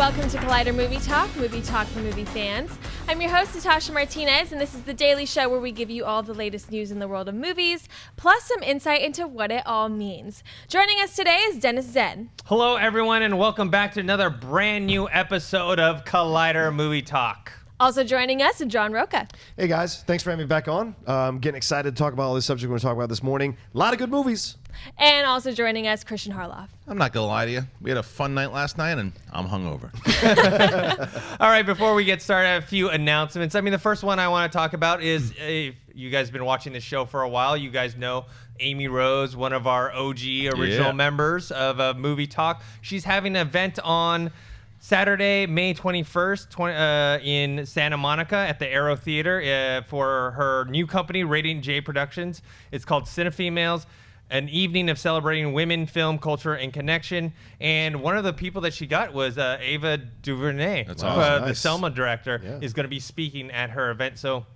welcome to Collider Movie Talk for movie fans. I'm your host, Natasha Martinez, and this is the daily show where we give you all the latest news in the world of movies, plus some insight into what it all means. Joining us today is Dennis Zen. Hello, everyone, and welcome back to another brand new episode of Collider Movie Talk. Also joining us is John Rocha. Hey, guys. Thanks for having me back on. I'm getting excited to talk about all this subject we're going to talk about this morning. A lot of good movies. And also joining us, Kristian Harloff. I'm not going to lie to you. We had a fun night last night, and I'm hungover. All right, before we get started, a few announcements. The first one I want to talk about is, if you guys have been watching this show for a while, you guys know Amy Rose, one of our OG original members of Movie Talk. She's having an event on Saturday, May 21st, in Santa Monica at the Aero Theater for her new company, Radiant J Productions. It's called Cinefemales, an evening of celebrating women, film, culture, and connection. And one of the people that she got was Ava DuVernay, That's awesome. the Selma director, is going to be speaking at her event. So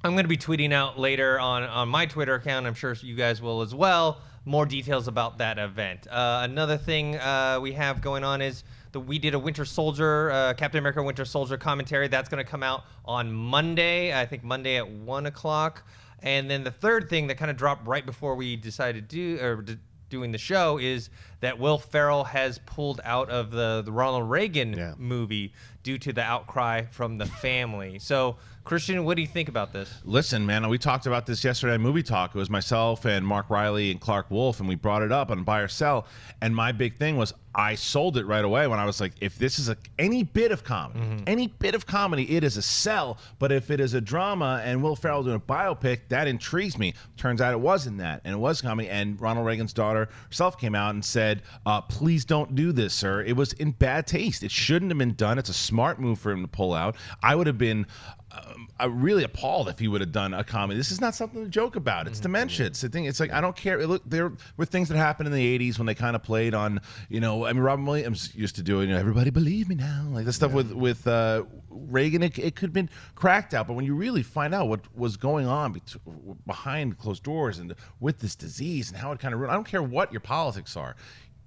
I'm going to be tweeting out later on my Twitter account. I'm sure you guys will as well. More details about that event. Another thing we have going on is we did a Winter Soldier, Captain America Winter Soldier commentary. That's going to come out on Monday, I think Monday at 1 o'clock. And then the third thing that kind of dropped right before we decided doing the show is that Will Ferrell has pulled out of the Ronald Reagan movie due to the outcry from the family. So, Kristian, what do you think about this? Listen, man, we talked about this yesterday at Movie Talk. It was myself and Mark Riley and Clark Wolf, and we brought it up on Buy or Sell. And my big thing was I sold it right away when I was like, if this is any bit of comedy, it is a sell. But if it is a drama and Will Ferrell doing a biopic, that intrigues me. Turns out it wasn't that, and it was comedy. And Ronald Reagan's daughter herself came out and said, please don't do this, sir. It was in bad taste. It shouldn't have been done. It's a smart move for him to pull out. I would have been really appalled if he would have done a comedy. This is not something to joke about. It's dementia. It's the thing. It's like, I don't care. Look, there were things that happened in the 80s when they kind of played on, Robin Williams used to do it, everybody believe me now. Like the stuff with Reagan, it could have been cracked out. But when you really find out what was going on behind closed doors and with this disease and how it kind of ruined, I don't care what your politics are.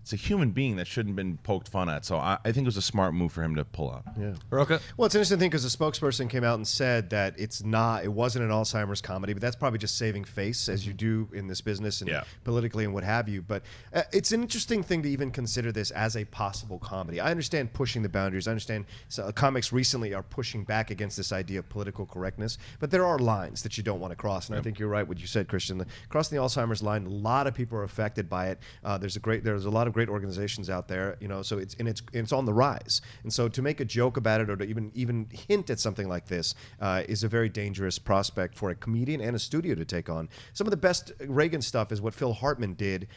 It's a human being that shouldn't have been poked fun at. So I think it was a smart move for him to pull out. Yeah. Rocha? Well, it's an interesting thing because the spokesperson came out and said that it wasn't an Alzheimer's comedy, but that's probably just saving face as you do in this business and politically and what have you. But it's an interesting thing to even consider this as a possible comedy. I understand pushing the boundaries. I understand comics recently are pushing back against this idea of political correctness, but there are lines that you don't want to cross. And I think you're right what you said, Kristian. Crossing the Alzheimer's line, a lot of people are affected by it. There's a lot of great organizations out there, so it's on the rise. And so to make a joke about it or to even hint at something like this is a very dangerous prospect for a comedian and a studio to take on. Some of the best Reagan stuff is what Phil Hartman did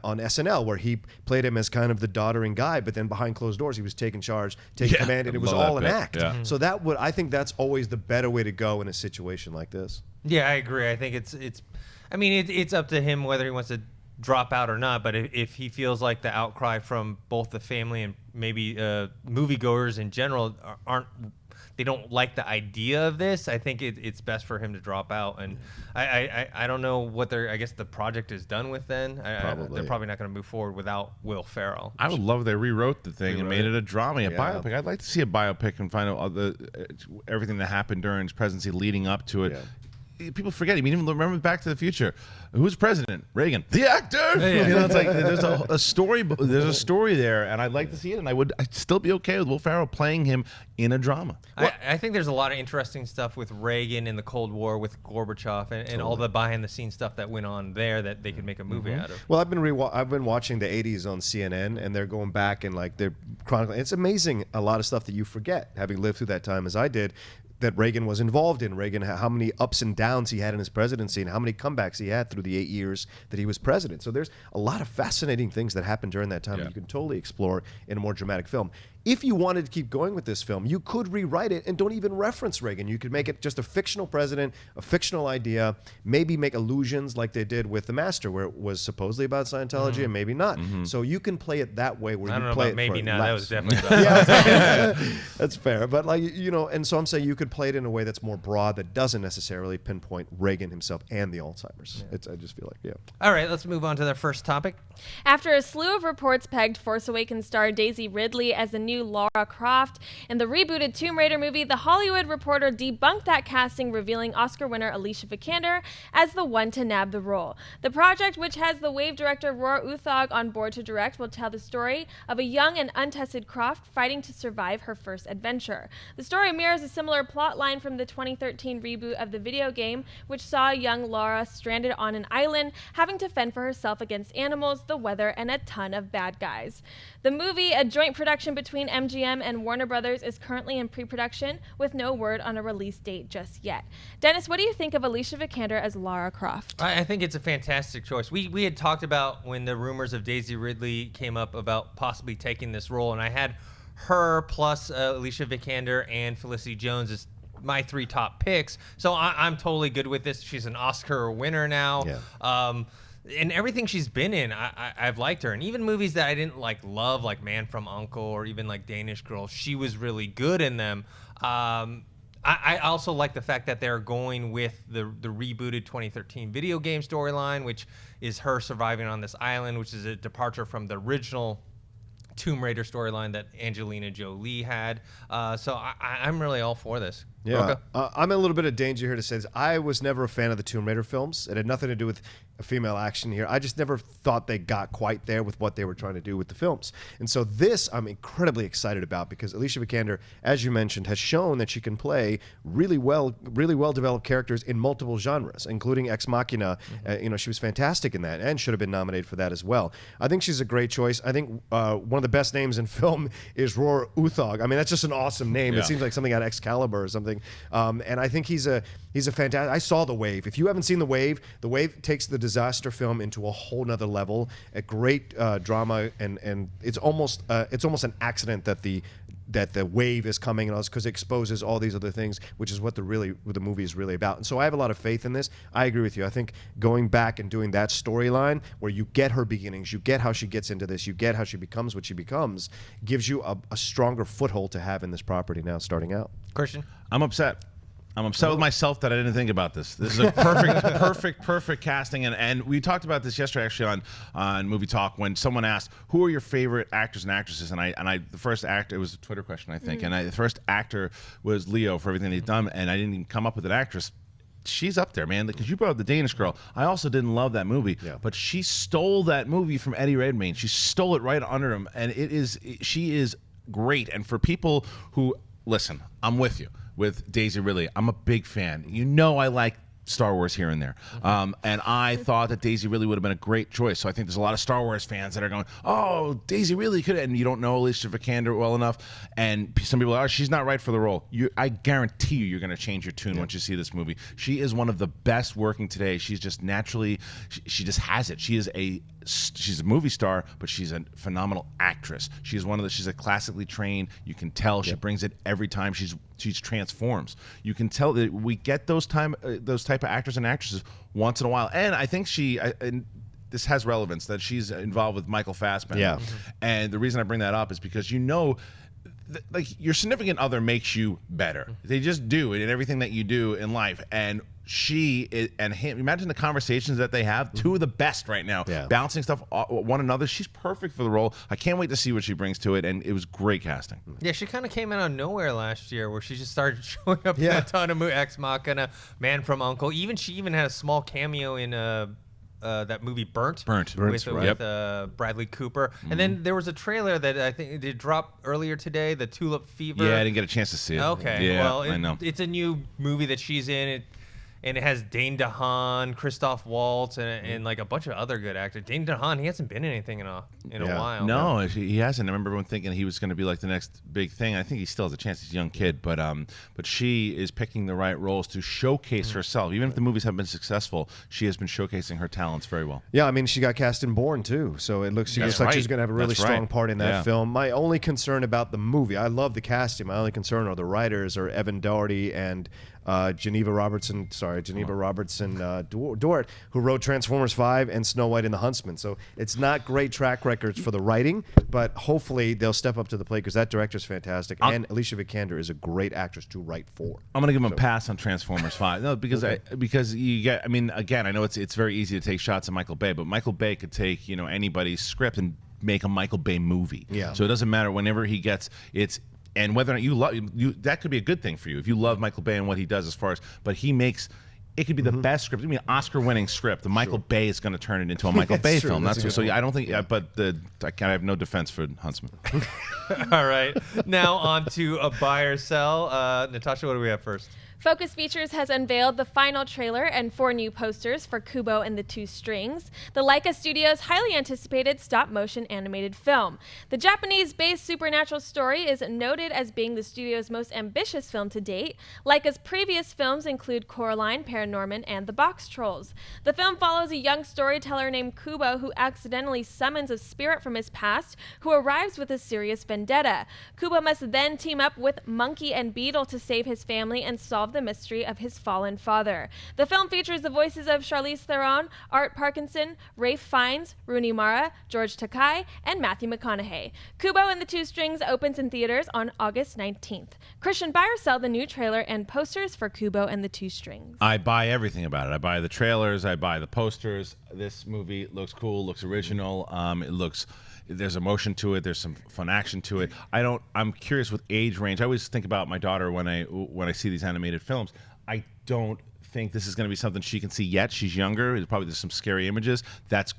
on SNL, where he played him as kind of the doddering guy, but then behind closed doors he was taking charge, taking command, and it was all an act. Yeah. So I think that's always the better way to go in a situation like this. Yeah, I agree. I think it's up to him whether he wants to drop out or not, but if he feels like the outcry from both the family and maybe moviegoers in general they don't like the idea of this, I think it's best for him to drop out. And I don't know what the project is done with then. They're probably not going to move forward without Will Ferrell. I would love if they rewrote the thing and made it a drama, a biopic. I'd like to see a biopic and find out everything that happened during his presidency leading up to it. Yeah. People forget. Even remember Back to the Future. Who's president? Reagan, the actor. It's like there's a story. There's a story there, and I'd like to see it. And I'd still be okay with Will Ferrell playing him in a drama. I think there's a lot of interesting stuff with Reagan in the Cold War with Gorbachev and all the behind the scenes stuff that went on there that they could make a movie out of. Well, I've been watching the 80s on CNN, and they're going back and they're chronicling. It's amazing a lot of stuff that you forget, having lived through that time as I did, that Reagan was involved in. Reagan, how many ups and downs he had in his presidency and how many comebacks he had through the 8 years that he was president. So there's a lot of fascinating things that happened during that time that you can totally explore in a more dramatic film. If you wanted to keep going with this film, you could rewrite it and don't even reference Reagan. You could make it just a fictional president, a fictional idea, maybe make allusions like they did with The Master, where it was supposedly about Scientology and maybe not. So you can play it that way where you play it maybe for not. That was definitely That's fair. But and so I'm saying you could play it in a way that's more broad that doesn't necessarily pinpoint Reagan himself and the Alzheimer's. I just feel like, All right, let's move on to the first topic. After a slew of reports pegged Force Awakens star Daisy Ridley as the new do Lara Croft. In the rebooted Tomb Raider movie, The Hollywood Reporter debunked that casting, revealing Oscar winner Alicia Vikander as the one to nab the role. The project, which has the Wave director Roar Uthaug on board to direct, will tell the story of a young and untested Croft fighting to survive her first adventure. The story mirrors a similar plot line from the 2013 reboot of the video game, which saw young Lara stranded on an island, having to fend for herself against animals, the weather, and a ton of bad guys. The movie, a joint production between MGM and Warner Brothers, is currently in pre-production with no word on a release date just yet. Dennis, what do you think of Alicia Vikander as Lara Croft? I think it's a fantastic choice. We had talked about when the rumors of Daisy Ridley came up about possibly taking this role, and I had her plus Alicia Vikander and Felicity Jones as my 3 top picks. So I'm totally good with this. She's an Oscar winner now. Yeah. And everything she's been in, I've liked her. And even movies that I didn't love, like Man from U.N.C.L.E. or even like Danish Girl, she was really good in them. I also like the fact that they're going with the rebooted 2013 video game storyline, which is her surviving on this island, which is a departure from the original Tomb Raider storyline that Angelina Jolie had. So I'm really all for this. Yeah, I'm in a little bit of danger here to say this. I was never a fan of the Tomb Raider films. It had nothing to do with a female action here. I just never thought they got quite there with what they were trying to do with the films. And so this I'm incredibly excited about because Alicia Vikander, as you mentioned, has shown that she can play really well developed characters in multiple genres, including Ex Machina. She was fantastic in that and should have been nominated for that as well. I think she's a great choice. I think one of the best names in film is Roar Uthaug. I mean, that's just an awesome name. Yeah. It seems like something out of Excalibur or something. And I think he's a fantastic. I saw The Wave. If you haven't seen The Wave takes the disaster film into a whole nother level. A great drama, and it's almost an accident that the wave is coming and because it exposes all these other things, which is what the movie is really about. And so I have a lot of faith in this. I agree with you. I think going back and doing that storyline where you get her beginnings, you get how she gets into this, you get how she becomes what she becomes, gives you a stronger foothold to have in this property now starting out. Kristian? I'm upset with myself that I didn't think about this. This is a perfect casting. And we talked about this yesterday actually on Movie Talk when someone asked, who are your favorite actors and actresses? And I the first actor, it was a Twitter question, I think. And the first actor was Leo for everything he'd done. And I didn't even come up with an actress. She's up there, man, because you brought up The Danish Girl. I also didn't love that movie, but she stole that movie from Eddie Redmayne. She stole it right under him. And she is great. And for people who, listen, I'm with you. With Daisy Ridley, I'm a big fan. I like Star Wars here and there. And I thought that Daisy Ridley would have been a great choice. So I think there's a lot of Star Wars fans that are going, oh, Daisy Ridley could, and you don't know Alicia Vikander well enough. And some people are, she's not right for the role. I guarantee you're going to change your tune once you see this movie. She is one of the best working today. She's just naturally, she just has it. She's a movie star, but she's a phenomenal actress. She's a classically trained. You can tell she brings it every time. She transforms. You can tell that we get those type of actors and actresses once in a while. And I think and this has relevance that she's involved with Michael Fassbender. Yeah. And the reason I bring that up is because your significant other makes you better. They just do it in everything that you do in life. And she and him, imagine the conversations that they have. Two of the best right now, bouncing stuff one another. She's perfect for the role. I can't wait to see what she brings to it, and it was great casting. Yeah, she kind of came out of nowhere last year, where she just started showing up in a ton of Ex Machina, Man from U.N.C.L.E. She even had a small cameo in that movie Burnt with Bradley Cooper. And then there was a trailer that I think did drop earlier today, the Tulip Fever. Yeah, I didn't get a chance to see it. Okay, yeah, well, I know. It's a new movie that she's in. And it has Dane DeHaan, Christoph Waltz, and like a bunch of other good actors. Dane DeHaan, he hasn't been in anything in a while. No, he hasn't. I remember everyone thinking he was going to be like the next big thing. I think he still has a chance. He's a young kid, but she is picking the right roles to showcase herself. Even if the movies have been successful, she has been showcasing her talents very well. Yeah, I mean, she got cast in Bourne too, so it looks like she's going to have a really strong part in that film. My only concern about the movie, I love the casting. My only concern are the writers, are Evan Doherty and Geneva Robertson Dort, who wrote Transformers 5 and Snow White and the Huntsman. So it's not great track records for the writing, but hopefully they'll step up to the plate because that director's fantastic. And Alicia Vikander is a great actress to write for. I'm going to give him a pass on Transformers 5. No, because you get, I mean, again, I know it's very easy to take shots at Michael Bay, but Michael Bay could take anybody's script and make a Michael Bay movie. Yeah. So it doesn't matter whenever he gets it's. And whether or not you love that could be a good thing for you if you love Michael Bay and what he does as far as, but he makes it could be the best script. I mean, Oscar-winning script. The Michael Bay is going to turn it into a Michael Bay film. That's so. Yeah, I don't think. Yeah, but I have no defense for Huntsman. All right, now on to a buy or sell. Natasha, what do we have first? Focus Features has unveiled the final trailer and 4 new posters for Kubo and the Two Strings, the LAIKA Studios' highly anticipated stop-motion animated film. The Japanese-based supernatural story is noted as being the studio's most ambitious film to date. LAIKA's previous films include Coraline, Paranorman, and The Box Trolls. The film follows a young storyteller named Kubo who accidentally summons a spirit from his past who arrives with a serious vendetta. Kubo must then team up with Monkey and Beetle to save his family and solve the mystery of his fallen father. The film features the voices of Charlize Theron, Art Parkinson, Ralph Fiennes, Rooney Mara, George Takei, and Matthew McConaughey. Kubo and the Two Strings opens in theaters on August 19th. Kristian, buy or sell the new trailer and posters for Kubo and the Two Strings? I buy everything about it. I buy the trailers. I buy the posters. This movie looks cool, looks original. There's emotion to it. There's some fun action to it. I'm curious with age range. I always think about my daughter when I see these animated films. I don't think this is going to be something she can see yet. She's younger. There's some scary images. That's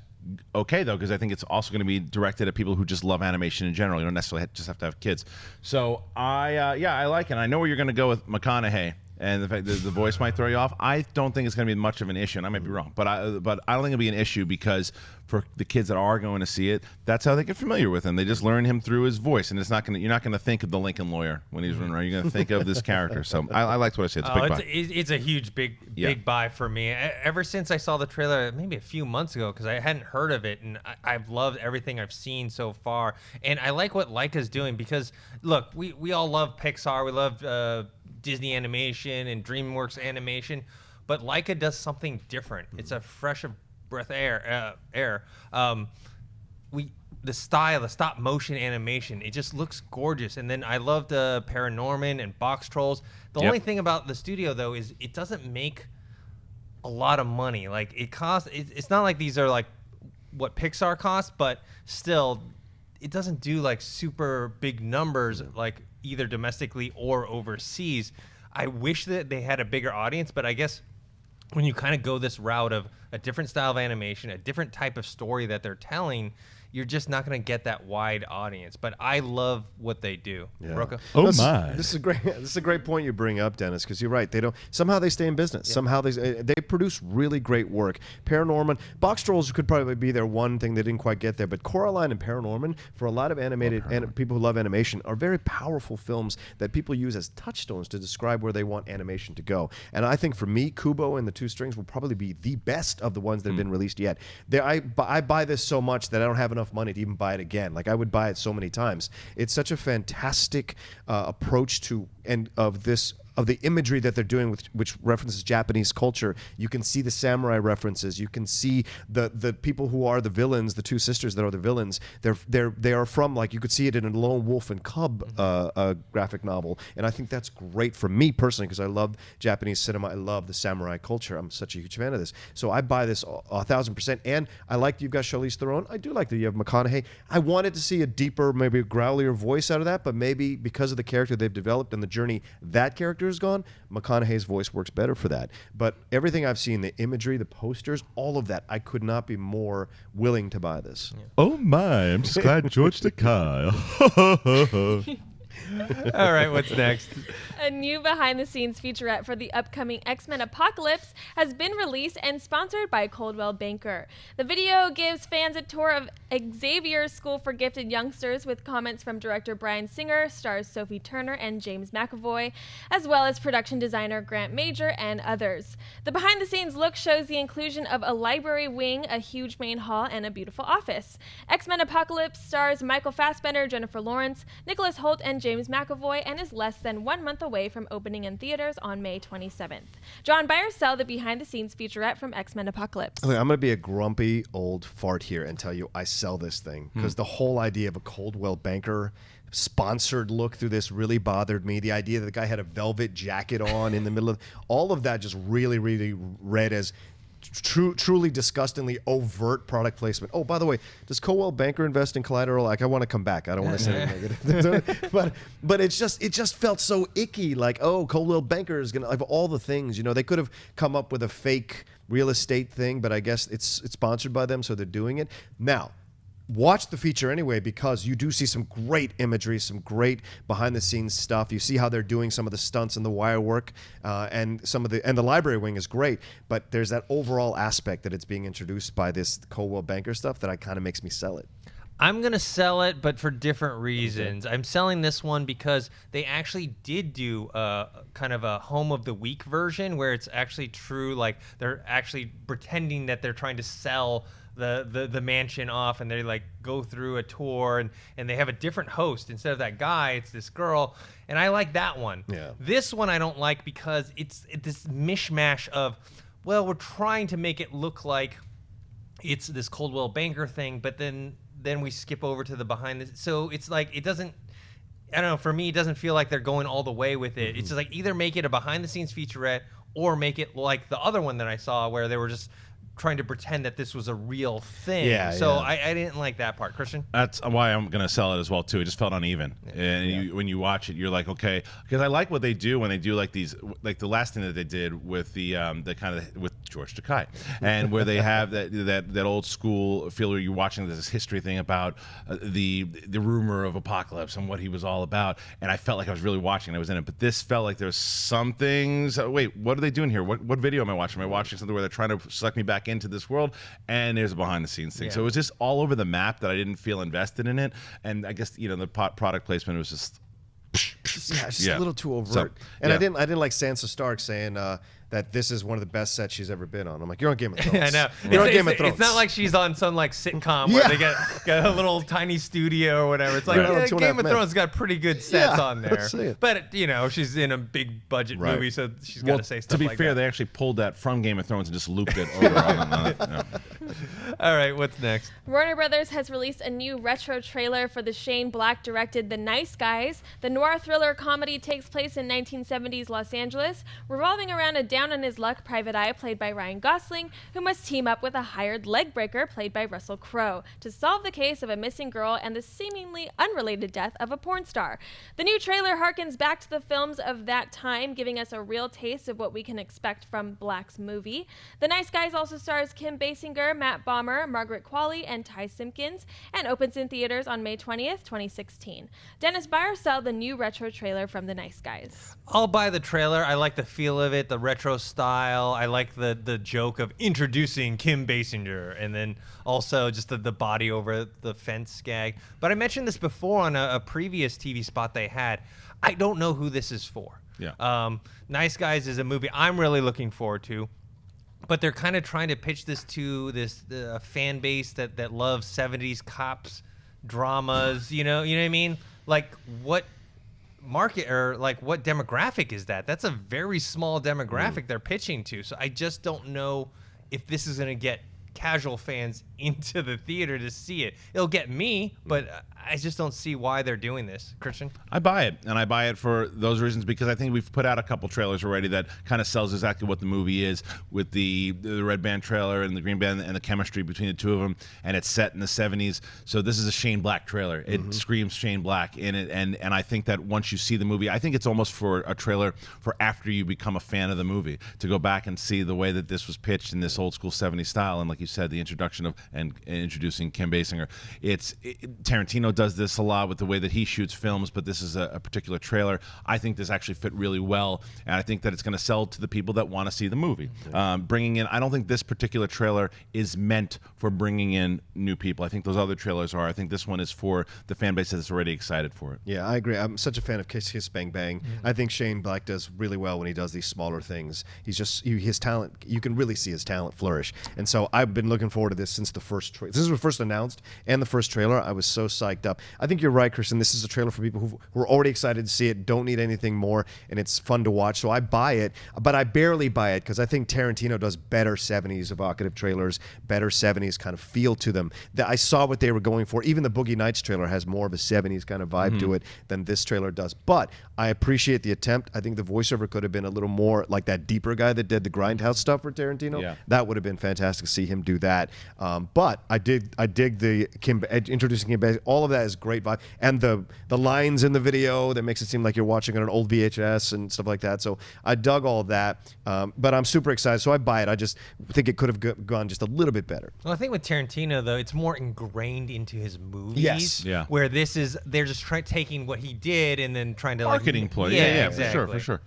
okay though, because I think it's also going to be directed at people who just love animation in general. You don't necessarily just have to have kids. So I like it. I know where you're going to go with McConaughey. And the fact that the voice might throw you off, I don't think it's going to be much of an issue. And I might be wrong, but I don't think it'll be an issue because for the kids that are going to see it, that's how they get familiar with him. They just learn him through his voice, and you're not going to think of the Lincoln Lawyer when he's running around. You're going to think of this character. So I liked what I said. It's a big buy. It's a huge big buy for me. Ever since I saw the trailer, maybe a few months ago, because I hadn't heard of it, and I've loved everything I've seen so far. And I like what Laika's doing because look, we all love Pixar. We love Disney animation and DreamWorks animation, but Laika does something different. It's a fresh breath air. The style, the stop motion animation, it just looks gorgeous. And then I love the Paranorman and Box Trolls. The only thing about the studio though is it doesn't make a lot of money. Like it's not like these are like what Pixar costs, but still, it doesn't do like super big numbers like either domestically or overseas. I wish that they had a bigger audience, but I guess when you kind of go this route of a different style of animation, a different type of story that they're telling, you're just not going to get that wide audience. But I love what they do. Yeah. Rocha? My! This is a great point you bring up, Dennis, because you're right. They stay in business. Yeah. Somehow they produce really great work. Paranorman, Box Trolls could probably be their one thing they didn't quite get there, but Coraline and Paranorman, for a lot of animated and people who love animation, are very powerful films that people use as touchstones to describe where they want animation to go. And I think for me, Kubo and the Two Strings will probably be the best of the ones that have been released yet. I buy this so much that I don't have enough money to even buy it again. Like I would buy it so many times. It's such a fantastic approach to of the imagery that they're doing, which references Japanese culture. You can see the samurai references. You can see the people who are the villains, the two sisters that are the villains. They are from, like, you could see it in a Lone Wolf and Cub graphic novel. And I think that's great for me personally because I love Japanese cinema. I love the samurai culture. I'm such a huge fan of this. So I buy this 1,000%. And I like that you've got Charlize Theron. I do like that you have McConaughey. I wanted to see a deeper, maybe a growlier voice out of that, but maybe because of the character they've developed and the journey that character is gone, McConaughey's voice works better for that. But everything I've seen, the imagery, the posters, all of that, I could not be more willing to buy this. Yeah. Oh my, I'm just glad George Takei. All right, what's next? A new behind-the-scenes featurette for the upcoming XMen Apocalypse has been released and sponsored by Coldwell Banker. The video gives fans a tour of Xavier's School for Gifted Youngsters with comments from director Bryan Singer, stars Sophie Turner and James McAvoy, as well as production designer Grant Major and others. The behind-the-scenes look shows the inclusion of a library wing, a huge main hall, and a beautiful office. XMen Apocalypse stars Michael Fassbender, Jennifer Lawrence, Nicholas Hoult, and James McAvoy, and is less than 1 month away from opening in theaters on May 27th. John, buy or sell the behind-the-scenes featurette from XMen Apocalypse? Okay, I'm going to be a grumpy old fart here and tell you I sell this thing because the whole idea of a Coldwell Banker sponsored look through this really bothered me. The idea that the guy had a velvet jacket on in the middle of all of that just really, really read as truly disgustingly overt product placement. Oh, by the way, does Coldwell Banker invest in Collateral? Like, I want to come back. I don't want to say negative. but it just felt so icky. Like, oh, Coldwell Banker is gonna have all the things. You know, they could have come up with a fake real estate thing, but I guess it's sponsored by them, so they're doing it now. Watch the feature anyway, because you do see some great imagery, some great behind-the-scenes stuff. You see how they're doing some of the stunts and the wire work, and the library wing is great. But there's that overall aspect that it's being introduced by this Coldwell Banker stuff that kind of makes me sell it. I'm going to sell it, but for different reasons. I'm selling this one because they actually did do kind of a Home of the Week version where it's actually true. Like, they're actually pretending that they're trying to sell the mansion off, and they like go through a tour, and they have a different host. Instead of that guy, it's this girl, and I like that one. Yeah. This one I don't like because it's this mishmash of, well, we're trying to make it look like it's this Coldwell Banker thing, but then we skip over to the behind the, so it's like it doesn't, I don't know, for me it doesn't feel like they're going all the way with it. It's just like either make it a behind the scenes featurette or make it like the other one that I saw where they were just trying to pretend that this was a real thing. Yeah, so yeah. I didn't like that part. Kristian? That's why I'm going to sell it as well, too. It just felt uneven. And when you watch it, you're like, okay. Because I like what they do when they do like these, like the last thing that they did with the kind of, with George Takei. And where they have that old school feel where you're watching this history thing about the rumor of Apocalypse and what he was all about. And I felt like I was really watching. I was in it. But this felt like there's some things. Wait, what are they doing here? What video am I watching? Am I watching something where they're trying to suck me back into this world? And there's a behind the scenes thing. So it was just all over the map that I didn't feel invested in it. And I guess, the product placement was just it's just a little too overt. I didn't like Sansa Stark saying that this is one of the best sets she's ever been on. I'm like, you're on Game of Thrones. I know. You're on Game of Thrones. It's not like she's on some like sitcom where they got a little tiny studio or whatever. It's like Game of Thrones got pretty good sets on there. But she's in a big budget movie, so she's got to say stuff like that. To be fair, they actually pulled that from Game of Thrones and just looped it over. All right, what's next? Warner Brothers has released a new retro trailer for the Shane Black-directed The Nice Guys. The noir thriller comedy takes place in 1970s Los Angeles, revolving around a down-on-his-luck private eye played by Ryan Gosling, who must team up with a hired leg breaker played by Russell Crowe to solve the case of a missing girl and the seemingly unrelated death of a porn star. The new trailer harkens back to the films of that time, giving us a real taste of what we can expect from Black's movie. The Nice Guys also stars Kim Basinger, Matt Bomer, Margaret Qualley, and Ty Simpkins, and opens in theaters on May 20th, 2016. Dennis, buy or sell the new retro trailer from The Nice Guys? I'll buy the trailer. I like the feel of it, the retro style. I like the joke of introducing Kim Basinger, and then also just the body over the fence gag. But I mentioned this before on a previous TV spot they had. I don't know who this is for. Yeah. Nice Guys is a movie I'm really looking forward to. But they're kind of trying to pitch this to this fan base that loves 70s cops dramas. You know what I mean? Like, what market or like what demographic is that? That's a very small demographic they're pitching to. So I just don't know if this is going to get casual fans into the theater to see it. It'll get me, but I just don't see why they're doing this. Kristian? I buy it, and I buy it for those reasons because I think we've put out a couple trailers already that kind of sells exactly what the movie is with the red band trailer and the green band and the chemistry between the two of them, and it's set in the 70s. So this is a Shane Black trailer. It screams Shane Black in it, and I think that once you see the movie, I think it's almost for a trailer for after you become a fan of the movie, to go back and see the way that this was pitched in this old school 70s style, and like you said, the introduction of and introducing Kim Basinger. Tarantino does this a lot with the way that he shoots films, but this is a particular trailer. I think this actually fit really well, and I think that it's going to sell to the people that want to see the movie. Bringing in, I don't think this particular trailer is meant for bringing in new people. I think those other trailers are. I think this one is for the fan base that's already excited for it. Yeah, I agree. I'm such a fan of Kiss Kiss Bang Bang. I think Shane Black does really well when he does these smaller things. His talent, you can really see his talent flourish. And so I I've been looking forward to this since the first trailer. This was first announced and the first trailer. I was so psyched up. I think you're right, Kristian. This is a trailer for people who are already excited to see it, don't need anything more, and it's fun to watch. So I buy it, but I barely buy it because I think Tarantino does better 70s evocative trailers, better 70s kind of feel to them. I saw what they were going for. Even the Boogie Nights trailer has more of a 70s kind of vibe to it than this trailer does. But I appreciate the attempt. I think the voiceover could have been a little more like that deeper guy that did the Grindhouse stuff for Tarantino. Yeah. That would have been fantastic to see him do that. But I dig the introducing Kim Basinger. All of that is great vibe, and the lines in the video that makes it seem like you're watching on an old VHS and stuff like that. So I dug all that. But I'm super excited, so I buy it. I just think it could have gone just a little bit better. Well, I think with Tarantino though, it's more ingrained into his movies. Yes. Yeah. Where they're just taking what he did and then trying to Marketing play. Yeah, exactly. For sure.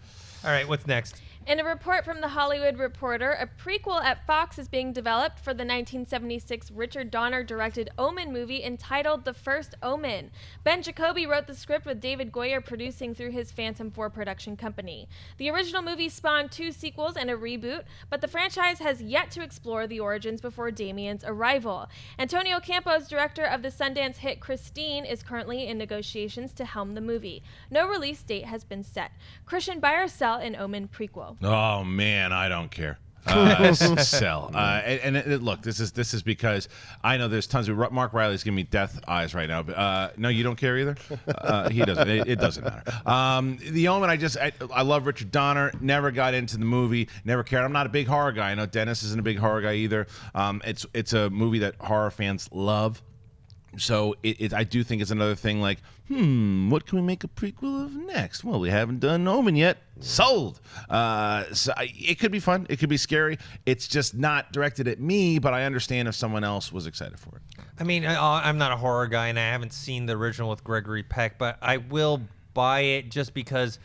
All right, what's next? In a report from The Hollywood Reporter, a prequel at Fox is being developed for the 1976 Richard Donner-directed Omen movie entitled The First Omen. Ben Jacoby wrote the script with David Goyer producing through his Phantom 4 production company. The original movie spawned 2 sequels and a reboot, but the franchise has yet to explore the origins before Damien's arrival. Antonio Campos, director of the Sundance hit Christine, is currently in negotiations to helm the movie. No release date has been set. Christian, buy or sell an Omen prequel? Oh man, I don't care. Sell. Look, this is because I know there's tons of Mark Riley's giving me death eyes right now. But, no, you don't care either. He doesn't. It doesn't matter. The Omen. I love Richard Donner. Never got into the movie. Never cared. I'm not a big horror guy. I know Dennis isn't a big horror guy either. It's a movie that horror fans love. So I do think it's another thing like, what can we make a prequel of next? Well, we haven't done Omen yet. Sold. It could be fun. It could be scary. It's just not directed at me, but I understand if someone else was excited for it. I mean, I'm not a horror guy, and I haven't seen the original with Gregory Peck, but I will buy it just because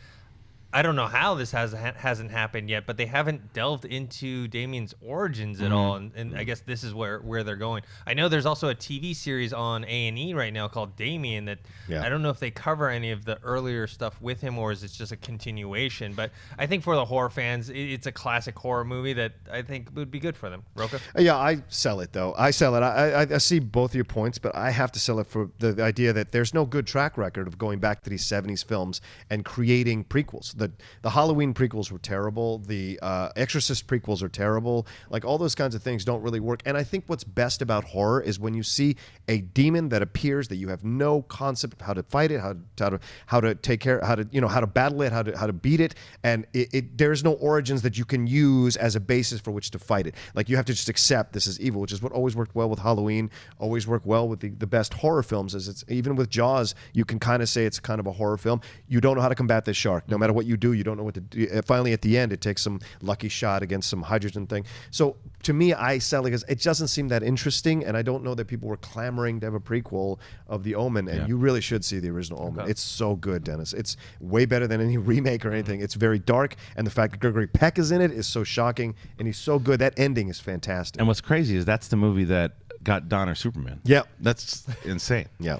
I don't know how this hasn't happened yet, but they haven't delved into Damien's origins at all, and I guess this is where they're going. I know there's also a TV series on A&E right now called Damien that I don't know if they cover any of the earlier stuff with him or is it just a continuation, but I think for the horror fans, it's a classic horror movie that I think would be good for them. Rocha? Yeah, I sell it, though. I sell it. I see both of your points, but I have to sell it for the idea that there's no good track record of going back to these 70s films and creating prequels. The Halloween prequels were terrible. The Exorcist prequels are terrible. Like, all those kinds of things don't really work. And I think what's best about horror is when you see a demon that appears that you have no concept of how to fight it, how to take care, how to battle it, how to beat it, and there's no origins that you can use as a basis for which to fight it. Like, you have to just accept this is evil, which is what always worked well with Halloween, always worked well with the best horror films. It's even with Jaws, you can kind of say it's kind of a horror film. You don't know how to combat this shark. No matter what you do, you don't know what to do. Finally, at the end, it takes some lucky shot against some hydrogen thing. So to me, I sell it because it doesn't seem that interesting, and I don't know that people were clamoring to have a prequel of The Omen, and you really should see the original Omen. It's so good, Dennis. It's way better than any remake or anything. It's very dark, and the fact that Gregory Peck is in it is so shocking, and he's so good. That ending is fantastic. And what's crazy is that's the movie that got Donner Superman. Yep. That's insane. Yeah.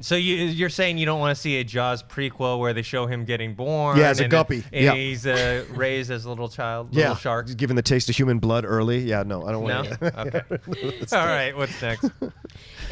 So you're saying you don't want to see a Jaws prequel where they show him getting born? Yeah, as a guppy. And he's raised as a little child, little shark. Given the taste of human blood early. Yeah, no, I don't want to. Okay. All right, what's next?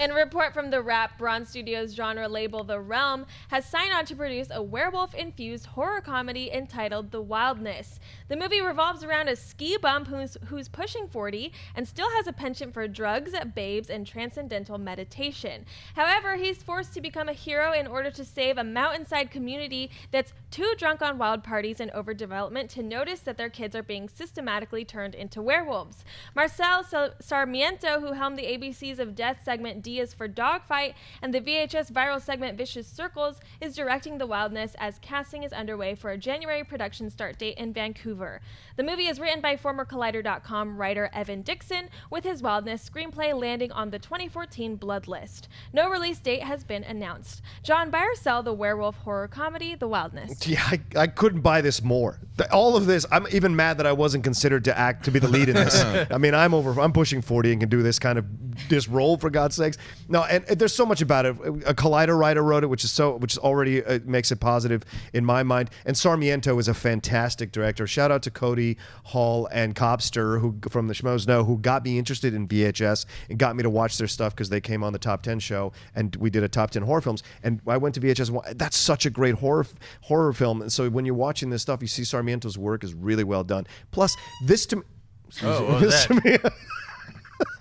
In a report from The Wrap, Bronze Studios genre label The Realm has signed on to produce a werewolf-infused horror comedy entitled The Wildness. The movie revolves around a ski bum who's pushing 40 and still has a penchant for drugs, babes, and transcendental meditation. However, he's forced to become a hero in order to save a mountainside community that's too drunk on wild parties and overdevelopment to notice that their kids are being systematically turned into werewolves. Marcel Sarmiento, who helmed the ABCs of Death segment D is for Dogfight and the VHS viral segment Vicious Circles, is directing The Wildness as casting is underway for a January production start date in Vancouver. The movie is written by former Collider.com writer Evan Dixon, with his Wildness screenplay landing on the 2014 Blood List. No release date has been announced. John, buy or sell the werewolf horror comedy, The Wildness? Yeah, I couldn't buy this more. All of this, I'm even mad that I wasn't considered to be the lead in this. I mean, I'm pushing 40 and can do this kind of this role, for God's sakes. No, and there's so much about it. A Collider writer wrote it, which is already makes it positive in my mind. And Sarmiento is a fantastic director. Shout out to Cody Hall and Cobster, who from the Schmoes Know, who got me interested in VHS and got me to watch their stuff because they came on the Top 10 show and we did a Top 10 horror films. And I went to VHS. That's such a great horror film. And so when you're watching this stuff, you see Sarmiento's work is really well done. Plus, this to me.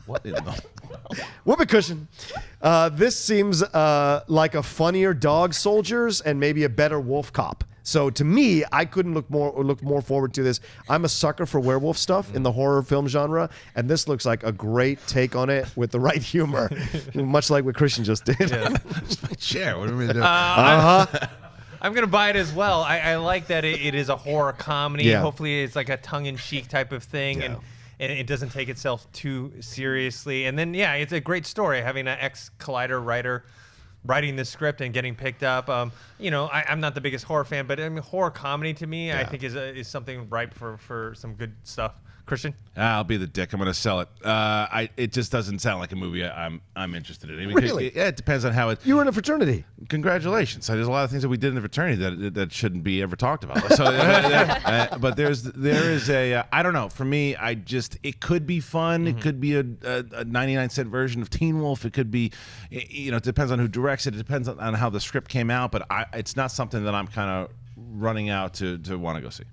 What in the whoopee cushion. This seems like a funnier Dog Soldiers and maybe a better Wolf Cop. So to me, I couldn't look more forward to this. I'm a sucker for werewolf stuff in the horror film genre, and this looks like a great take on it with the right humor, much like what Kristian just did. Yeah. It's my chair. What are we doing? I'm going to buy it as well. I like that it is a horror comedy. Yeah. Hopefully it's like a tongue-in-cheek type of thing, and it doesn't take itself too seriously. And then, it's a great story, having an ex-Collider writer writing the script and getting picked up. I'm not the biggest horror fan, but horror comedy to me, I think is something ripe for some good stuff. Kristian? I'll be the dick. I'm going to sell it. It just doesn't sound like a movie I'm interested in. I mean, Really? It depends on how it. You were in a fraternity. Congratulations. There's a lot of things that we did in the fraternity that shouldn't be ever talked about. So, but there is a I don't know. For me, it could be fun. It could be a 99-cent version of Teen Wolf. It could be, it depends on who directs it. It depends on how the script came out. But it's not something that I'm kind of running out to want to go see.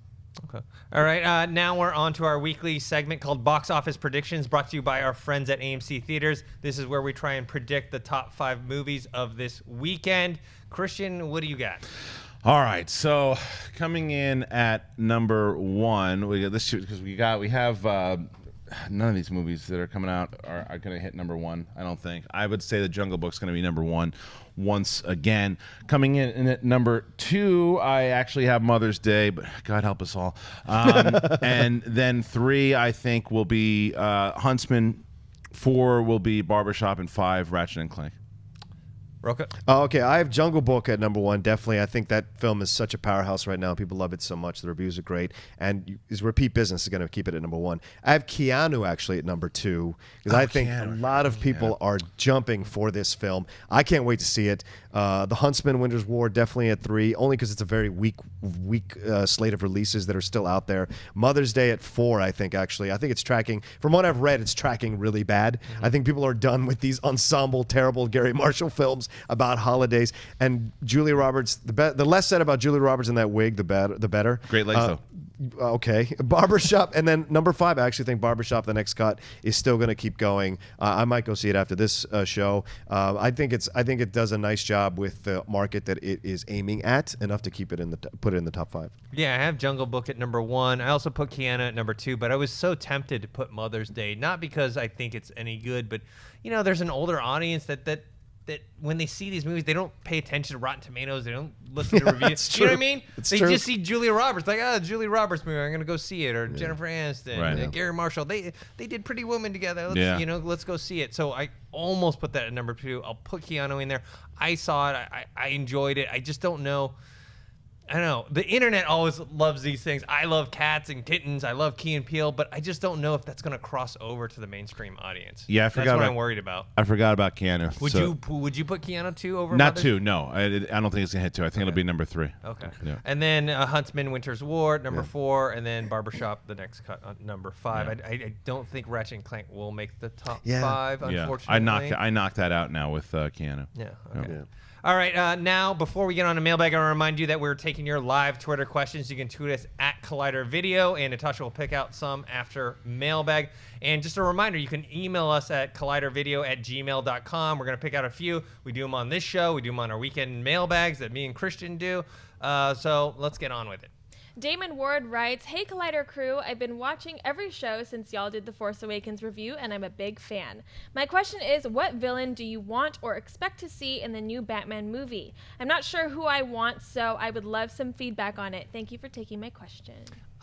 Okay. All right. Now we're on to our weekly segment called Box Office Predictions, brought to you by our friends at AMC Theaters. This is where we try and predict the top 5 movies of this weekend. Kristian, what do you got? All right. So coming in at number 1, we got this because we have none of these movies that are coming out are going to hit number 1. I don't think. I would say The Jungle Book's going to be number 1. Once again, coming in at number 2, I actually have Mother's Day, but God help us all. And then 3, I think, will be Huntsman. 4 will be Barbershop, and 5, Ratchet and Clank. Rocha? Okay, I have Jungle Book at number 1. Definitely, I think that film is such a powerhouse right now. People love it so much. The reviews are great, and his repeat business is going to keep it at number 1. I have Keanu actually at number 2 because I think a lot of people are jumping for this film. I can't wait to see it. The Huntsman, Winter's War, definitely at 3, only because it's a very weak slate of releases that are still out there. Mother's Day at 4, I think actually. I think it's tracking. From what I've read, it's tracking really bad. I think people are done with these ensemble, terrible Gary Marshall films about holidays. And Julia Roberts, the less said about Julia Roberts in that wig, the better. Great legs, though. Okay. Barbershop. And then number 5, I actually think Barbershop, the next cut, is still going to keep going. I might go see it after this show. I think it does a nice job with the market that it is aiming at, enough to keep it put it in the top 5. Yeah, I have Jungle Book at number 1. I also put Keanu at number 2, but I was so tempted to put Mother's Day, not because I think it's any good, but there's an older audience that when they see these movies, they don't pay attention to Rotten Tomatoes. They don't listen to reviews. You know what I mean? They just see Julia Roberts, like, Julia Roberts movie, I'm going to go see it. Or Jennifer Aniston, Gary Marshall. They did Pretty Woman together. Let's go see it. So I almost put that at number 2. I'll put Keanu in there. I saw it. I enjoyed it. I just don't know. I don't know. The internet always loves these things. I love Cats and Kittens. I love Key and Peele, but I just don't know if that's going to cross over to the mainstream audience. Yeah, that's what I'm worried about. I forgot about Keanu. Would you put Keanu 2 over? Not Mother's? 2. No, I don't think it's gonna hit 2. I think it'll be number 3. Okay. Yeah. And then Huntsman, Winter's War, number 4, and then Barbershop, the next cut, number 5. Yeah. I don't think Ratchet and Clank will make the top 5. Unfortunately, I knocked that out now with Keanu. Yeah. Okay. Yeah. All right, now, before we get on to mailbag, I want to remind you that we're taking your live Twitter questions. You can tweet us at Collider Video, and Natasha will pick out some after mailbag. And just a reminder, you can email us at collidervideo@gmail.com. We're going to pick out a few. We do them on this show. We do them on our weekend mailbags that me and Kristian do. So let's get on with it. Damon Ward writes, "Hey Collider crew, I've been watching every show since y'all did the Force Awakens review, and I'm a big fan. My question is, what villain do you want or expect to see in the new Batman movie? I'm not sure who I want, so I would love some feedback on it. Thank you for taking my question."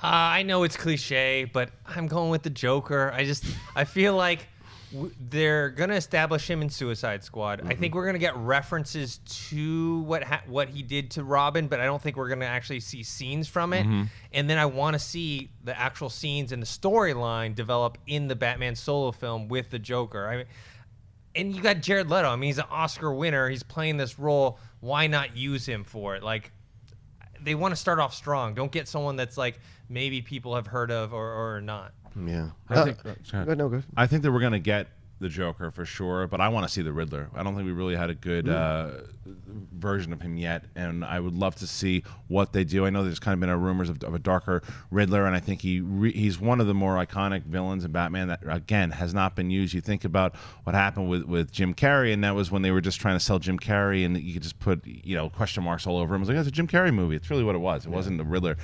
I know it's cliche, but I'm going with the Joker. I feel like they're going to establish him in Suicide Squad. I think we're going to get references to what he did to Robin, but I don't think we're going to actually see scenes from it. And then I want to see the actual scenes and the storyline develop in the Batman solo film with the Joker. And you got Jared Leto. I mean, he's an Oscar winner. He's playing this role. Why not use him for it? Like, they want to start off strong. Don't get someone that's like maybe people have heard of or not. Yeah. I think, Good. I think that we're going to get the Joker for sure, but I want to see the Riddler. I don't think we really had a good version of him yet, and I would love to see what they do. I know there's kind of been rumors of a darker Riddler, and I think he's one of the more iconic villains in Batman that, again, has not been used. You think about what happened with Jim Carrey, and that was when they were just trying to sell Jim Carrey, and you could just put question marks all over him. It was like, it's a Jim Carrey movie. It's really what it was. It wasn't the Riddler.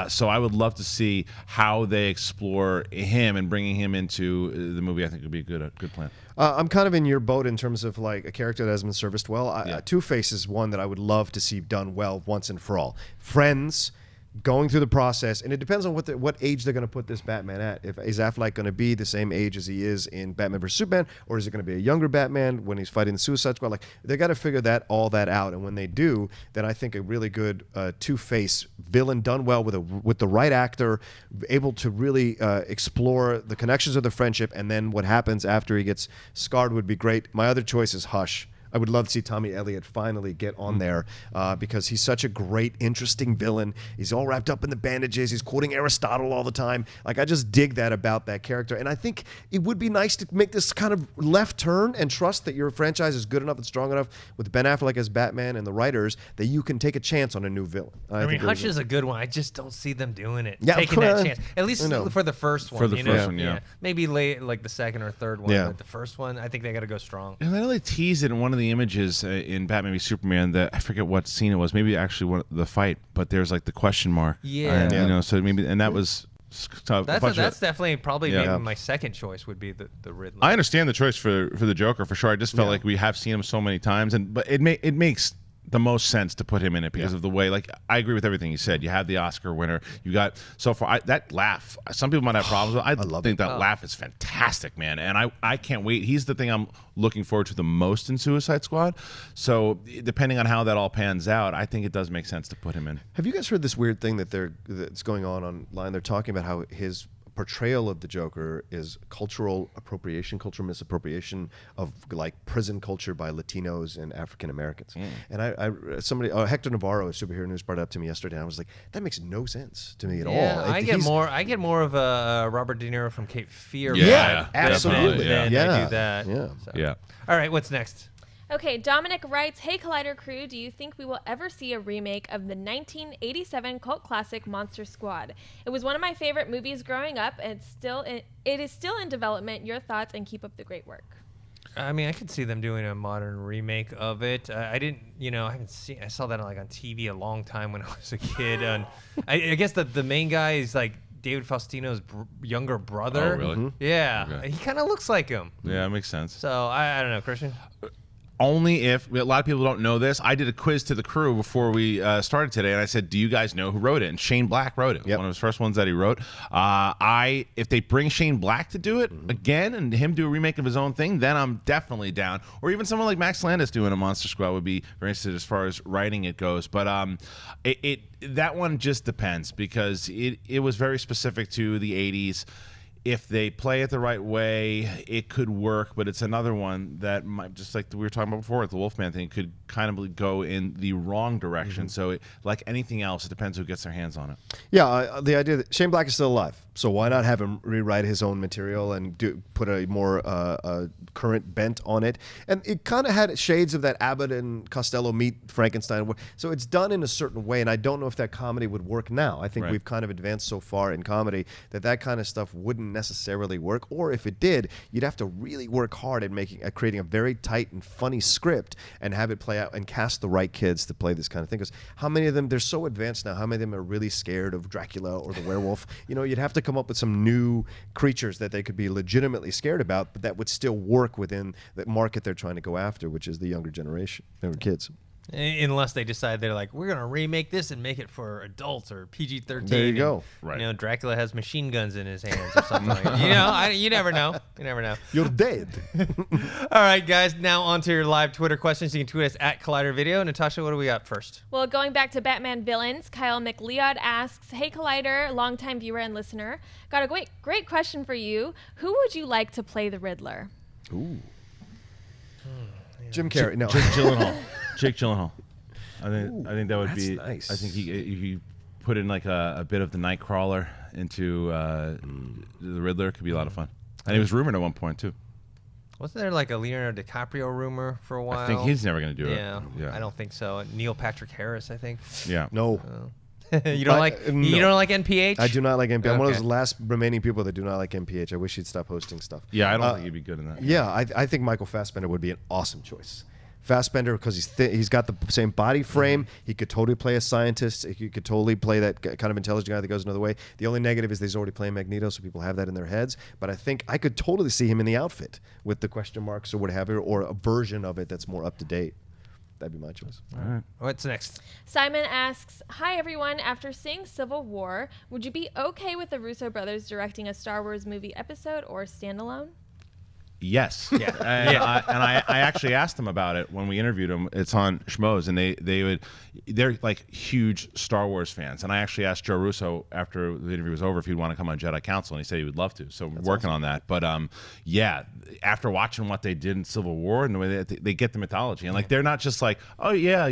So I would love to see how they explore him and bringing him into the movie. I think would be a good plan. I'm kind of in your boat in terms of like a character that has been serviced well. Two-Face is one that I would love to see done well once and for all. Friends, going through the process, and it depends on what age they're going to put this Batman at. Is Affleck going to be the same age as he is in Batman vs Superman, or is it going to be a younger Batman when he's fighting the Suicide Squad? Like, they got to figure all that out, and when they do, then I think a really good Two-Face villain done well with the right actor, able to really explore the connections of the friendship, and then what happens after he gets scarred would be great. My other choice is Hush. I would love to see Tommy Elliott finally get on there because he's such a great, interesting villain. He's all wrapped up in the bandages. He's quoting Aristotle all the time. Like, I just dig that about that character. And I think it would be nice to make this kind of left turn and trust that your franchise is good enough and strong enough with Ben Affleck as Batman and the writers that you can take a chance on a new villain. I mean, Hush is a good one. I just don't see them doing it. Taking that chance. At least for the first one. For the first one, yeah. Maybe late, like the second or third one. But the first one, I think they got to go strong. And I know they teased it in one of the images in Batman v Superman that I forget what scene it was. Maybe actually the fight, but there's like the question mark. Yeah. And, so maybe, and that was. That's definitely probably maybe my second choice would be the Riddler. I understand the choice for the Joker for sure. I just felt like we have seen him so many times, but it makes the most sense to put him in it because of the way, like, I agree with everything you said. You have the Oscar winner. You got so far that laugh. Some people might have problems with. I think that laugh is fantastic, man, and I can't wait. He's the thing I'm looking forward to the most in Suicide Squad. So depending on how that all pans out, I think it does make sense to put him in. Have you guys heard this weird thing that's going on online? They're talking about how his portrayal of the Joker is cultural misappropriation of like prison culture by Latinos and African Americans. And Hector Navarro, a Superhero News, brought it up to me yesterday, and I was like, that makes no sense to me at all. I get more of a Robert De Niro from Cape Fear. Yeah, absolutely. I do that. Yeah. So. All right, what's next? Okay, Dominic writes, "Hey Collider crew, do you think we will ever see a remake of the 1987 cult classic Monster Squad? It was one of my favorite movies growing up, and it is still in development. Your thoughts, and keep up the great work." I mean, I could see them doing a modern remake of it. I didn't, I haven't seen. I saw that on TV a long time when I was a kid. And I guess the main guy is like David Faustino's younger brother. Oh, really? Yeah, Okay. He kind of looks like him. Yeah, that makes sense. So I don't know, Kristian. Only if a lot of people don't know this. I did a quiz to the crew before we started today, and I said, "Do you guys know who wrote it?" And Shane Black wrote it. One of his first ones that he wrote. If they bring Shane Black to do it again and him do a remake of his own thing, then I'm definitely down. Or even someone like Max Landis doing a Monster Squad would be very interested as far as writing it goes. But that one just depends because it was very specific to the '80s. If they play it the right way, it could work, but it's another one that might, just like we were talking about before with the Wolfman thing, could kind of go in the wrong direction. So like anything else, it depends who gets their hands on it. Yeah, the idea that Shane Black is still alive, so why not have him rewrite his own material and put a more current bent on it? And it kind of had shades of that Abbott and Costello meet Frankenstein. So it's done in a certain way, and I don't know if that comedy would work now. I think we've kind of advanced so far in comedy that kind of stuff wouldn't necessarily work, or if it did, you'd have to really work hard at creating a very tight and funny script and have it play out and cast the right kids to play this kind of thing. Because how many of them, they're so advanced now, how many of them are really scared of Dracula or the werewolf? You'd have to come up with some new creatures that they could be legitimately scared about, but that would still work within the market they're trying to go after, which is the younger generation, younger kids. Unless they decide they're like, we're going to remake this and make it for adults or PG-13. There you go. Right. Dracula has machine guns in his hands or something like that. You never know. You never know. You're dead. All right, guys. Now on to your live Twitter questions. You can tweet us at Collider Video. Natasha, what do we got first? Well, going back to Batman villains, Kyle McLeod asks, "Hey Collider, longtime viewer and listener, got a great question for you. Who would you like to play the Riddler?" Ooh. Jim Carrey. No. Jake Gyllenhaal. Jake Gyllenhaal. I think that would be nice. I think he put in like a bit of the Nightcrawler into the Riddler. Could be a lot of fun. And he was rumored at one point too. Wasn't there like a Leonardo DiCaprio rumor for a while? I think he's never going to do it. Yeah, I don't think so. Neil Patrick Harris, I think. Yeah. No. You don't like NPH? I do not like NPH. I'm one of Okay. those last remaining people that do not like NPH. I wish he'd stop hosting stuff. Yeah, I don't think he'd be good in that. Yeah, I think Michael Fassbender would be an awesome choice. Fassbender, because he's got the same body frame. He could totally play a scientist. He could totally play that kind of intelligent guy that goes another way. The only negative is that he's already playing Magneto, so people have that in their heads. But I think I could totally see him in the outfit with the question marks or what have you, or a version of it that's more up to date. That'd be my choice. All right. What's next? Simon asks, "Hi everyone. After seeing Civil War, would you be okay with the Russo brothers directing a Star Wars movie episode or standalone?" Yes. Yeah. I actually asked them about it when we interviewed them. It's on Schmoes, and they're like huge Star Wars fans. And I actually asked Joe Russo after the interview was over if he'd want to come on Jedi Council, and he said he would love to. So we're working on that. But yeah, after watching what they did in Civil War and the way they get the mythology, and like they're not just like, oh yeah,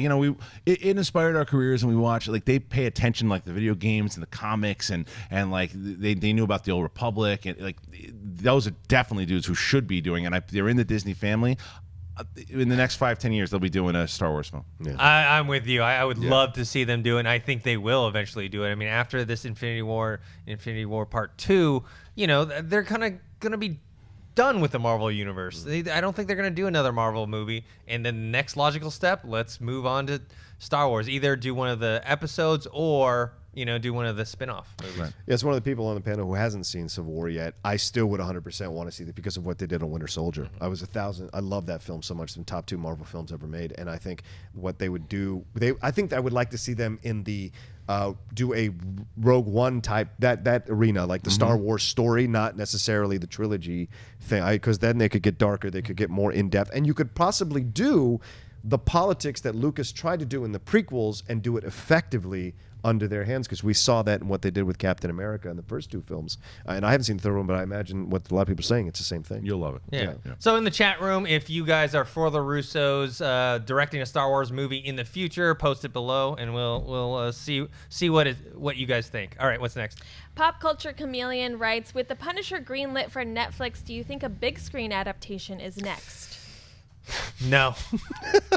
it inspired our careers and we watch it. Like they pay attention, like the video games and the comics, and like they knew about the Old Republic, and like those are definitely dudes who should be doing it. They're in the Disney family. In the next 5-10 years, they'll be doing a Star Wars film. Yeah. I'm with you. I would love to see them do it, and I think they will eventually do it. I mean, after this Infinity War Part 2, they're kind of going to be done with the Marvel Universe. I don't think they're going to do another Marvel movie. And then the next logical step, let's move on to Star Wars. Either do one of the episodes or do one of the spin-off movies. Yeah, it's one of the people on the panel who hasn't seen Civil War yet. I still would 100% want to see that because of what they did on Winter Soldier. I love that film so much. It's the top 2 Marvel films ever made. And I think what they would do, I think I would like to see them in the do a Rogue One type that arena, like the Star Wars story, not necessarily the trilogy thing. Because then they could get darker, they could get more in depth, and you could possibly do the politics that Lucas tried to do in the prequels and do it effectively under their hands, because we saw that in what they did with Captain America in the first 2 films. And I haven't seen the third one, but I imagine what a lot of people are saying, it's the same thing. You'll love it. Yeah. So in the chat room, if you guys are for the Russos directing a Star Wars movie in the future, post it below, and we'll see what you guys think. All right, what's next? Pop Culture Chameleon writes, "With The Punisher greenlit for Netflix, do you think a big screen adaptation is next?" No.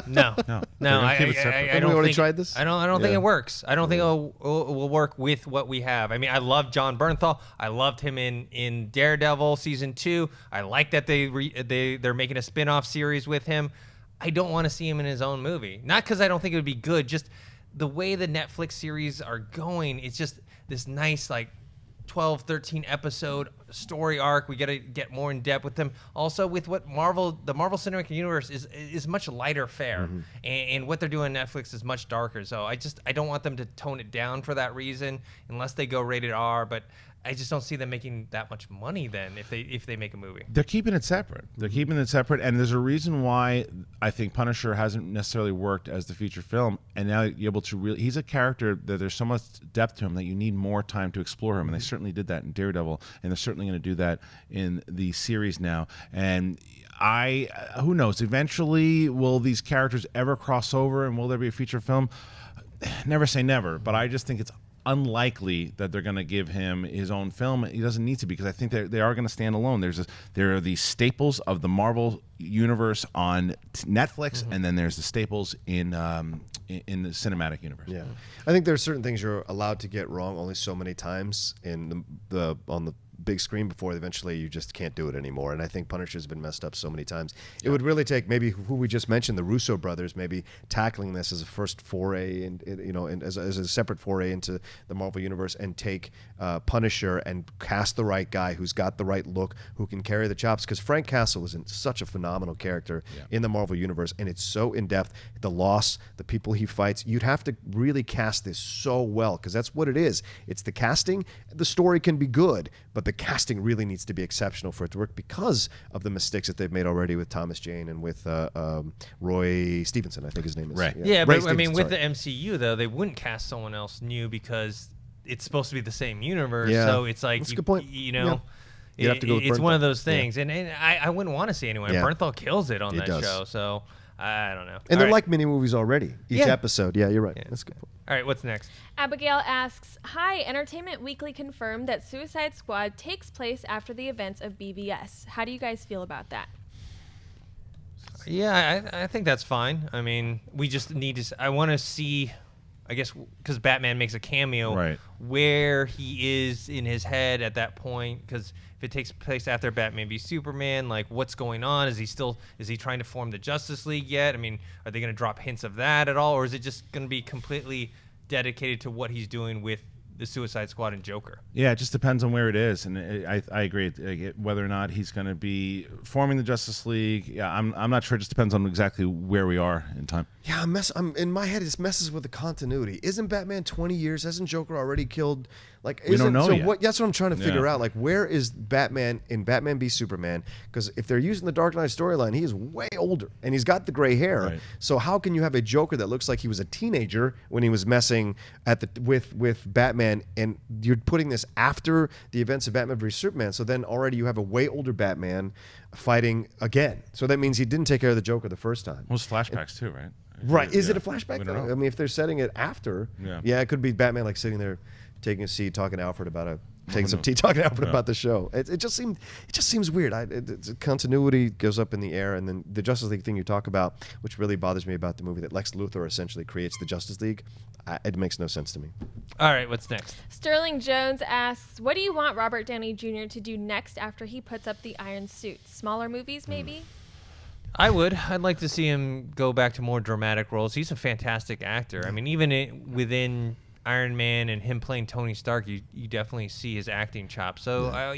I don't already think tried this? I don't think it works. I don't think it will work with what we have. I mean, I love John Bernthal. I loved him in Daredevil season 2. I like that they're making a spin-off series with him. I don't want to see him in his own movie. Not because I don't think it would be good, just the way the Netflix series are going. It's just this nice like 12, 13 episode story arc. We got to get more in depth with them. Also, with what the Marvel Cinematic Universe is much lighter fare, and what they're doing on Netflix is much darker. So I don't want them to tone it down for that reason, unless they go rated R. But I just don't see them making that much money then if they make a movie. They're keeping it separate. And there's a reason why I think Punisher hasn't necessarily worked as the feature film, and now you're able to really. He's a character that there's so much depth to him that you need more time to explore him, and they certainly did that in Daredevil, and they're certainly going to do that in the series now. And who knows? Eventually, will these characters ever cross over, and will there be a feature film? Never say never, but I just think it's unlikely that they're going to give him his own film. He doesn't need to, because I think they are going to stand alone. There are these staples of the Marvel universe on Netflix, and then there's the staples in the cinematic universe. Yeah, I think there's certain things you're allowed to get wrong only so many times on the big screen before eventually you just can't do it anymore. And I think Punisher's been messed up so many times. It would really take maybe who we just mentioned, the Russo brothers, maybe tackling this as a first foray and as a separate foray into the Marvel universe, and take Punisher and cast the right guy who's got the right look, who can carry the chops. Because Frank Castle is such a phenomenal character in the Marvel universe, and it's so in depth. The loss, the people he fights, you'd have to really cast this so well, because that's what it is. It's the casting. The story can be good, but the casting really needs to be exceptional for it to work, because of the mistakes that they've made already with Thomas Jane and with Roy Stevenson, I think his name is. Right. Yeah, Ray but I mean, with Stevenson, the MCU though, they wouldn't cast someone else new because it's supposed to be the same universe. Yeah. So it's like That's a good point. You'd have to go with it's Bernthal. one of those things, and I wouldn't want to see anyone. Yeah. Bernthal kills it on He that does. show, so I don't know. And All they're right. like mini movies already. Each episode. Yeah, you're right. Yeah. That's good. All right, what's next? Abigail asks, "Hi, Entertainment Weekly confirmed that Suicide Squad takes place after the events of BVS. How do you guys feel about that?" Yeah, I think that's fine. I mean, we just need to. I want to see, I guess, because Batman makes a cameo, Right. where he is in his head at that point. Because if it takes place after Batman v Superman, like what's going on? Is he trying to form the Justice League yet? I mean, are they going to drop hints of that at all, or is it just going to be completely dedicated to what he's doing with the Suicide Squad and Joker? Yeah, it just depends on where it is, and I agree. Whether or not he's going to be forming the Justice League, yeah, I'm not sure. It just depends on exactly where we are in time. Yeah, I'm in my head. It messes with the continuity. Isn't Batman 20 years? Hasn't Joker already killed? Like, We don't know so yet. That's what I'm trying to figure Yeah. out. Like, where is Batman in Batman v Superman? Because if they're using the Dark Knight storyline, he is way older and he's got the gray hair. Right. So how can you have a Joker that looks like he was a teenager when he was messing with Batman, and you're putting this after the events of Batman v Superman? So then already you have a way older Batman fighting again. So that means he didn't take care of the Joker the first time. Well, it's flashbacks too, right? Right. Is Yeah. it a flashback, We don't though? know. I mean, if they're setting it after, Yeah. it could be Batman like sitting there taking a seat, talking to Alfred about taking some tea, talking to Alfred about the show. It just seems weird. Continuity goes up in the air, and then the Justice League thing you talk about, which really bothers me about the movie, that Lex Luthor essentially creates the Justice League. It makes no sense to me. All right, what's next? Sterling Jones asks, "What do you want Robert Downey Jr. to do next after he puts up the iron suit? Smaller movies, maybe?" I'd like to see him go back to more dramatic roles. He's a fantastic actor. I mean, even within Iron Man and him playing Tony Stark, you definitely see his acting chops. So,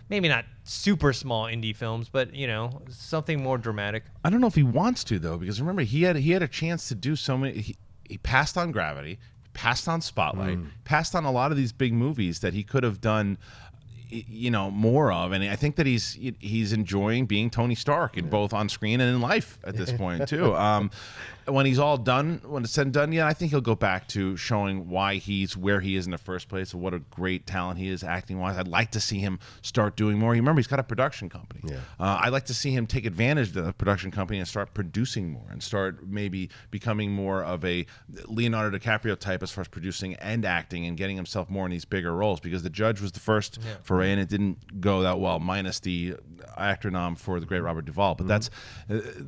maybe not super small indie films, but, something more dramatic. I don't know if he wants to, though, because remember, he had a chance to do so many. He passed on Gravity, passed on Spotlight, passed on a lot of these big movies that he could have done, more of. And I think that he's enjoying being Tony Stark in both on screen and in life at this point too. When he's all done, when it's said and done, I think he'll go back to showing why he's where he is in the first place and what a great talent he is acting wise. I'd like to see him start doing more. You remember, he's got a production company. Yeah. I'd like to see him take advantage of the production company and start producing more and start maybe becoming more of a Leonardo DiCaprio type as far as producing and acting and getting himself more in these bigger roles, because The Judge was the first foray and it didn't go that well, minus the actor nom for the great Robert Duvall. But that's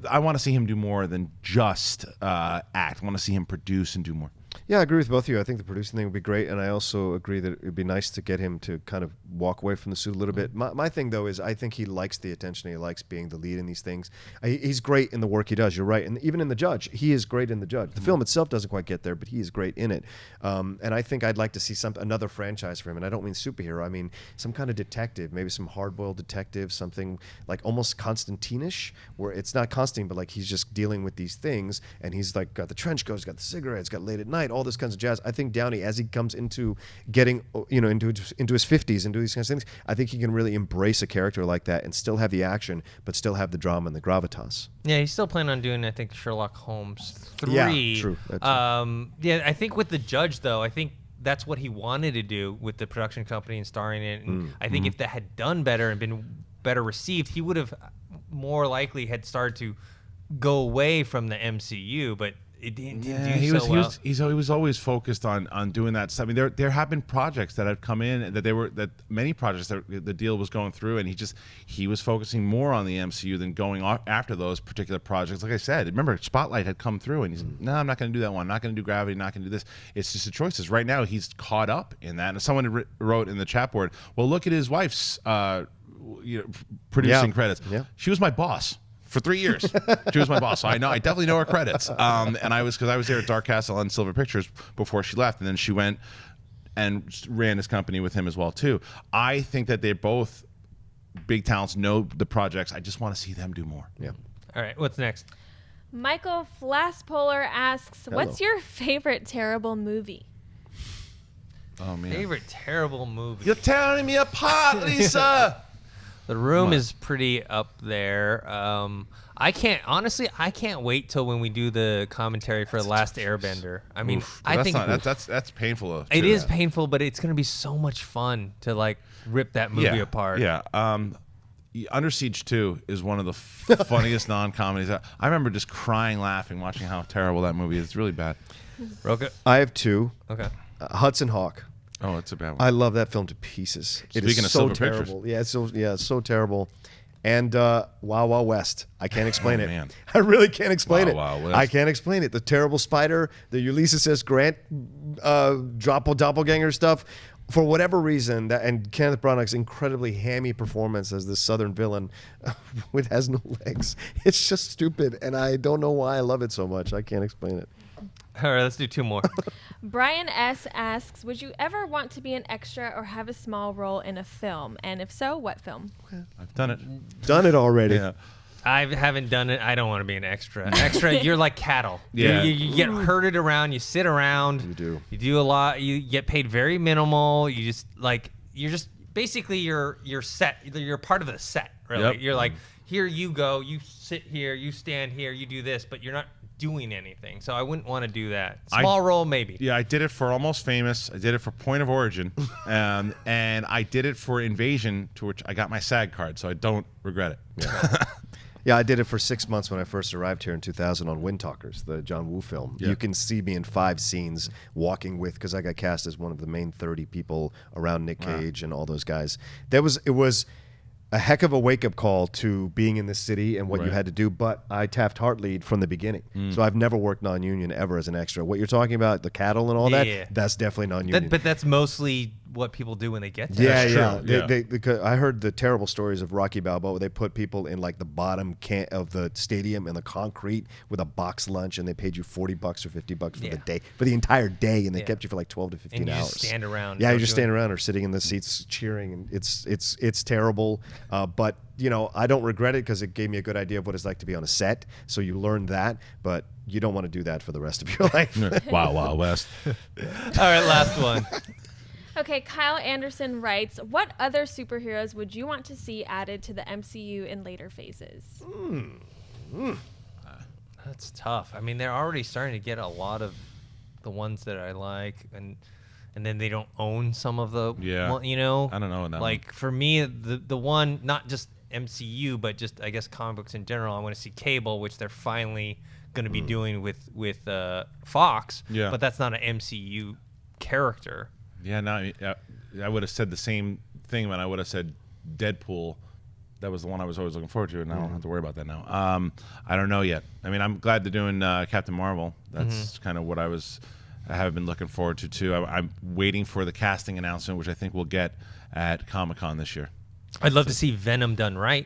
I want to see him do more than just act. I want to see him produce and do more. Yeah, I agree with both of you. I think the producing thing would be great, and I also agree that it would be nice to get him to kind of walk away from the suit a little bit. My thing, though, is I think he likes the attention. He likes being the lead in these things. He's great in the work he does. You're right. And even in The Judge, he is great in The Judge. The film itself doesn't quite get there, but he is great in it. And I think I'd like to see another franchise for him. And I don't mean superhero. I mean some kind of detective, maybe some hard-boiled detective, something like almost Constantine-ish, where it's not Constantine, but like he's just dealing with these things, and he's like got the trench coat, he's got the cigarettes, got Late at Night, all this kinds of jazz. I think Downey, as he comes into getting, into his 50s and do these kinds of things, I think he can really embrace a character like that and still have the action, but still have the drama and the gravitas. Yeah, he's still planning on doing, I think, Sherlock Holmes 3. Yeah, true. I think with The Judge, though, I think that's what he wanted to do with the production company and starring in it. And I think if that had done better and been better received, he would have more likely had started to go away from the MCU, but it didn't do so well. He was always focused on doing that stuff. I mean, there have been projects that have come in that many projects that the deal was going through, and he was focusing more on the MCU than going after those particular projects. Like I said, remember Spotlight had come through, and he said, "No, I'm not going to do that one. I'm not going to do Gravity. Not going to do this." It's just the choices. Right now, he's caught up in that. And someone wrote in the chat board, "Well, look at his wife's producing credits. Yeah. She was my boss." For 3 years, she was my boss. So I definitely know her credits. And because I was there at Dark Castle and Silver Pictures before she left, and then she went and ran his company with him as well too. I think that they're both big talents, know the projects. I just want to see them do more. Yeah. All right, what's next? Michael Flasspolar asks, "What's your favorite terrible movie?" Oh man, Favorite terrible movie? you're tearing me apart, Lisa. The Room is pretty up there. I can't wait till when we do the commentary for Last Airbender. I mean, that's painful. It is painful, but it's gonna be so much fun to like rip that movie apart. Yeah. Under Siege 2 is one of the funniest non-comedies. I remember just crying, laughing, watching how terrible that movie is. It's really bad. Rocha? I have two. Okay. Hudson Hawk. Oh, it's a bad one. I love that film to pieces. Speaking it is of so Silver terrible. Pictures. It's so terrible. And Wild Wild West. I can't explain it. Man. I really can't explain it. Wild West. I can't explain it. The terrible spider, the Ulysses S. Grant doppelganger stuff. For whatever reason, and Kenneth Branagh's incredibly hammy performance as this Southern villain, has no legs. It's just stupid, and I don't know why I love it so much. I can't explain it. All right, let's do two more. Brian S. asks, would you ever want to be an extra or have a small role in a film? And if so, what film? I've done it. Done it already. Yeah. I haven't done it. I don't want to be an extra. Extra, you're like cattle. Yeah. You get herded around. You sit around. You do. You do a lot. You get paid very minimal. You're just basically you're set. You're part of the set. Really. Yep. You're like, here you go. You sit here. You stand here. You do this. But you're not doing anything. So I wouldn't want to do that. Small role maybe. Yeah, I did it for Almost Famous. I did it for Point of Origin, and I did it for Invasion, to which I got my SAG card, so I don't regret it. Yeah. Yeah, I did it for 6 months when I first arrived here in 2000 on Wind Talkers, the John Woo film. Yeah. You can see me in 5 scenes walking with, because I got cast as one of the main 30 people around Nick Cage and all those guys. It was a heck of a wake-up call to being in this city and what you had to do, but I tapped heart lead from the beginning. So I've never worked non-union ever as an extra. What you're talking about, the cattle and all that, that's definitely non-union. But that's mostly what people do when they get there. Yeah. Because I heard the terrible stories of Rocky Balboa. They put people in like the bottom of the stadium in the concrete with a box lunch, and they paid you $40 or $50 for the day, for the entire day, and they kept you for like 12 to 15 and you hours. Just stand around. Yeah, you just stand around or sitting in the seats cheering, and it's terrible. But I don't regret it because it gave me a good idea of what it's like to be on a set. So you learn that, but you don't want to do that for the rest of your life. Wow, Wild West. All right, last one. Okay, Kyle Anderson writes, what other superheroes would you want to see added to the MCU in later phases? That's tough. I mean, they're already starting to get a lot of the ones that I like, and then they don't own some of the, I don't know that like for me, the one, not just MCU, but just I guess comic books in general. I want to see Cable, which they're finally going to be doing with Fox. Yeah. But that's not an MCU character. Yeah, no, I would have said the same thing when I would have said Deadpool. That was the one I was always looking forward to, and I don't have to worry about that now. I don't know yet. I mean, I'm glad they're doing Captain Marvel. That's kind of what I have been looking forward to too. I'm waiting for the casting announcement, which I think we'll get at Comic-Con this year. I'd love to see Venom done right.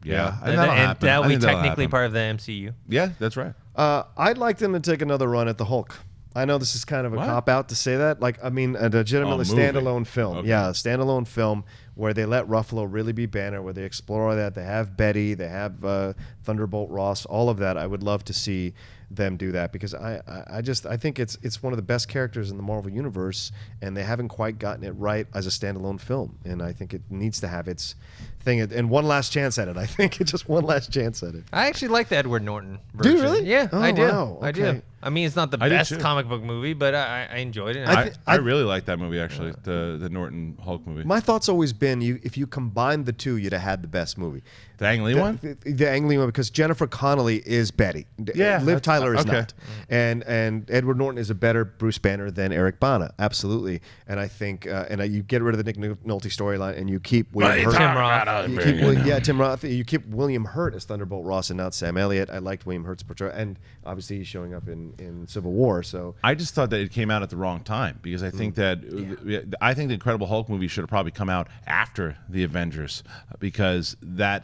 Yeah, and that will be technically part of the MCU. Yeah, that's right. I'd like them to take another run at the Hulk. I know this is kind of a cop-out to say that. Like, I mean, a legitimately standalone film. Okay. Yeah, a standalone film where they let Ruffalo really be Banner, where they explore that. They have Betty, they have Thunderbolt Ross, all of that. I would love to see them do that because I think it's one of the best characters in the Marvel Universe, and they haven't quite gotten it right as a standalone film. And I think it needs to have its thing and one last chance at it. I think it's just one last chance at it. I actually like the Edward Norton version. Do you really? Yeah, Oh, I do. wow. I do. Okay. I mean, it's not the best comic book movie, but I enjoyed it. I really like that movie, actually, the Norton Hulk movie. My thought's always been if you combine the two, you'd have had the best movie. The Ang Lee one? The Ang Lee one, because Jennifer Connelly is Betty. Yeah, Liv Tyler is okay. not. And Edward Norton is a better Bruce Banner than Eric Bana, absolutely. And I think you get rid of the Nick Nolte storyline and you keep William Hurt. Tim Roth. Tim Roth. You keep William Hurt as Thunderbolt Ross and not Sam Elliott. I liked William Hurt's portrayal, and obviously he's showing up in Civil War. So I just thought that it came out at the wrong time because I think that I think the Incredible Hulk movie should have probably come out after the Avengers because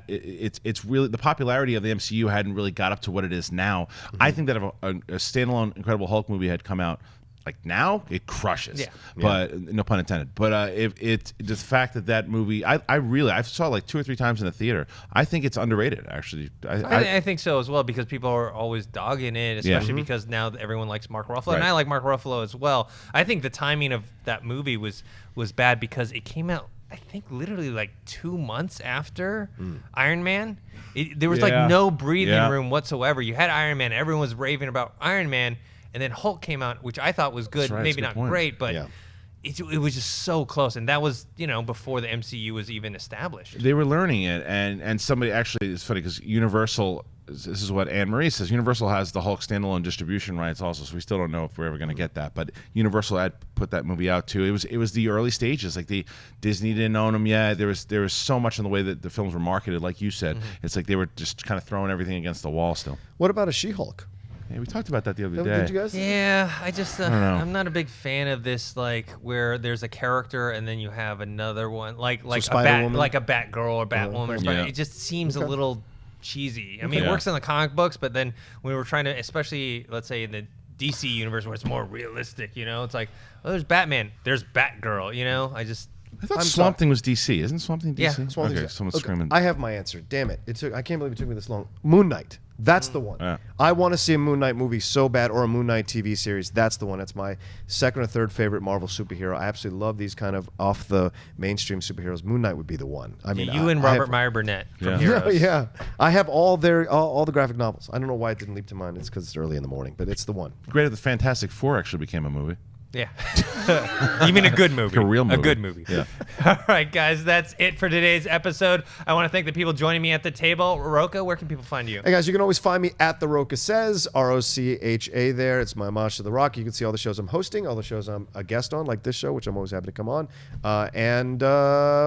it's really the popularity of the MCU hadn't really got up to what it is now. I think that if a standalone Incredible Hulk movie had come out like now, it crushes. Yeah. But no pun intended. But if it's the fact that movie, I saw it like 2 or 3 times in the theater. I think it's underrated, actually. I think so as well because people are always dogging it, especially because now everyone likes Mark Ruffalo, and I like Mark Ruffalo as well. I think the timing of that movie was bad because it came out I think literally like 2 months after Iron Man. There was like no breathing room whatsoever. You had Iron Man. Everyone was raving about Iron Man. And then Hulk came out, which I thought was good. Maybe not great, but it was just so close. And that was, before the MCU was even established. They were learning it. And somebody actually, it's funny because Universal, this is what Anne Marie says, Universal has the Hulk standalone distribution rights also, so we still don't know if we're ever going to get that. But Universal had put that movie out too. It was the early stages. Like Disney didn't own them yet. There was so much in the way that the films were marketed. Like you said, it's like they were just kind of throwing everything against the wall still. What about a She-Hulk? Yeah, we talked about that the other day. Did you guys? Yeah, I just I'm not a big fan of this, like where there's a character and then you have another one, like a Batgirl or Batwoman. It just seems a little cheesy. I mean, it works in the comic books, but then when we're trying to, especially let's say in the DC universe where it's more realistic, it's like, well, there's Batman, there's Batgirl. I thought Swamp Thing was DC. Isn't Swamp Thing DC? Yeah. Swamp Thing's someone's screaming. I have my answer. Damn it. I can't believe it took me this long. Moon Knight. That's the one. Yeah. I want to see a Moon Knight movie so bad, or a Moon Knight TV series. That's the one. That's my second or third favorite Marvel superhero. I absolutely love these kind of off the mainstream superheroes. Moon Knight would be the one. I mean, you and Robert Meyer Burnett from Heroes. Yeah. I have all the graphic novels. I don't know why it didn't leap to mind. It's because it's early in the morning, but it's the one. Great that the Fantastic Four actually became a movie. Yeah. You mean a good movie? Like a real movie. A good movie. Yeah. All right, guys, that's it for today's episode. I want to thank the people joining me at the table. Rocha, where can people find you? Hey, guys, you can always find me at The Rocha Says, Rocha there. It's my homage to The Rock. You can see all the shows I'm hosting, all the shows I'm a guest on, like this show, which I'm always happy to come on. And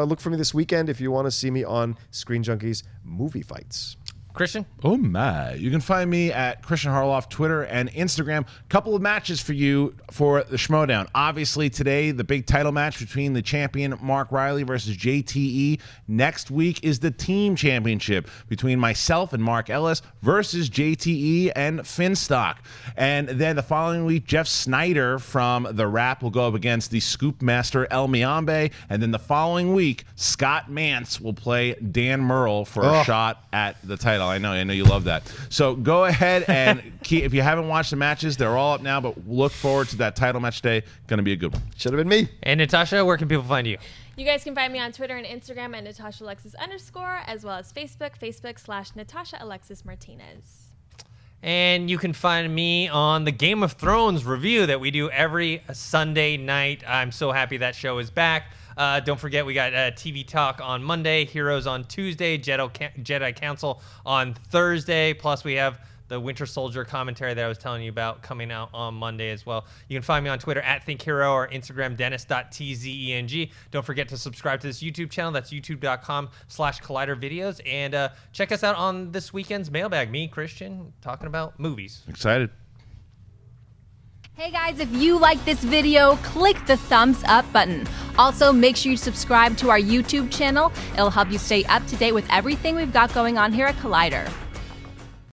look for me this weekend if you want to see me on Screen Junkies Movie Fights. Kristian? Oh my. You can find me at Kristian Harloff, Twitter and Instagram. Couple of matches for you for the Schmodown. Obviously today, the big title match between the champion Mark Riley versus JTE. Next week is the team championship between myself and Mark Ellis versus JTE and Finstock. And then the following week, Jeff Snyder from The Rap will go up against the Scoop Master El Miambe. And then the following week, Scott Mance will play Dan Murrell for a shot at the title. I know you love that. So go ahead and if you haven't watched the matches, they're all up now, but look forward to that title match day. Going to be a good one. Should have been me. And Natasha, where can people find you? You guys can find me on Twitter and Instagram at NatashaAlexis_, as well as Facebook.com/NatashaAlexisMartinez. And you can find me on the Game of Thrones review that we do every Sunday night. I'm so happy that show is back. Don't forget, we got TV Talk on Monday, Heroes on Tuesday, Jedi Council on Thursday. Plus, we have the Winter Soldier commentary that I was telling you about coming out on Monday as well. You can find me on Twitter at ThinkHero or Instagram, Dennis.tzeng. Don't forget to subscribe to this YouTube channel. That's youtube.com/collidervideos. And check us out on this weekend's mailbag. Me, Kristian, talking about movies. Excited. Hey guys, if you like this video, click the thumbs up button. Also, make sure you subscribe to our YouTube channel. It'll help you stay up to date with everything we've got going on here at Collider.